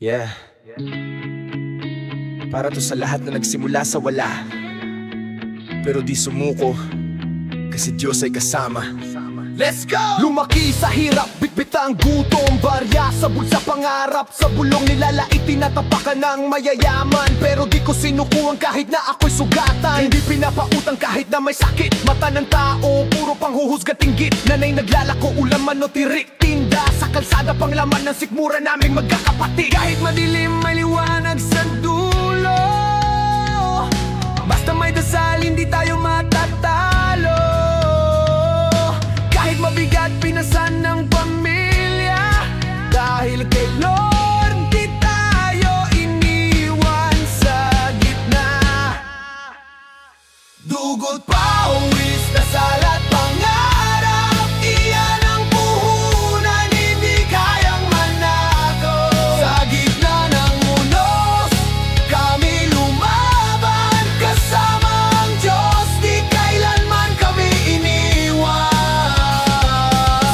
Yeah. Para to sa lahat na nagsimula sa wala, pero di sumuko, kasi Diyos ay kasama. Let's go! Lumaki sa hirap, bitbit ang gutom, barya sa bulsa pangarap, sa bulong nilalait, tinatapakan ng mayayaman. Pero di ko sinukuhan kahit na ako'y sugatan, hindi pinapautang kahit na may sakit. Mata ng tao, puro panghuhusgat inggit. Nanay naglalako, ulam man o tirik, tinda sa kalsada, pang laman ng sikmura naming magkakapatid. Kahit madilim, may liwanag sa dulo, basta may dasal, hindi tayo matatalo. Kahit mabigat, pinasan ng pamilya, dahil kay Lord di tayo iniwan sa gitna. Dugot, pawis, dasal at pangarap, iyan ang puhunan, hindi kayang manako. Sa gitna ng unos, kami lumaban, kasama ang Diyos, di kailanman kami iniwan.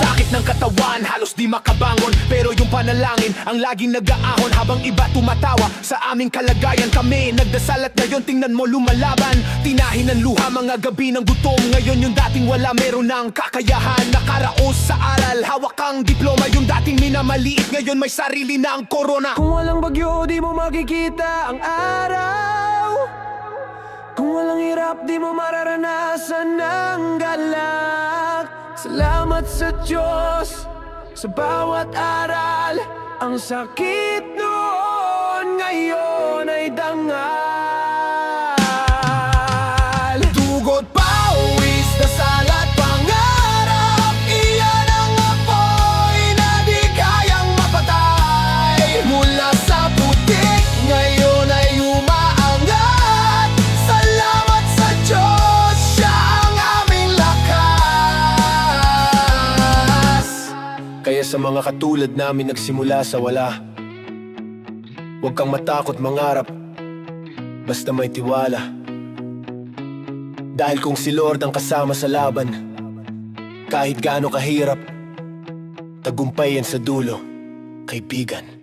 Sakit ng katawan, halos di makabangon, pero yung panalangin ang laging nag-aahon. Habang iba tumatawa sa aming kalagayan, kami nagdasal at ngayon tingnan mo lumalaban. Tinahin ng luha, mga gabi ng gutom, ngayon yung dating wala meron ng kakayahan. Nakaraos sa aral, hawak ang diploma, yung dating minamaliit ngayon may sarili na ang korona. Kung walang bagyo di mo makikita ang araw, kung walang hirap di mo mararanasan ang galak. Salamat sa Diyos sa bawat aral, ang sakit noon ngayon ay dangal. Dugot, pawis, dasal at pangarap, iyan ang apoy na di kayang mapatay. Mula sa putik, ngayon ay umaangat. Salamat sa Diyos, siya ang aming lakas. Kaya sa mga katulad namin nagsimula sa wala, huwag kang matakot mangarap, basta may tiwala. Dahil kung si Lord ang kasama sa laban, kahit gaano kahirap, tagumpay yan sa dulo, kaibigan.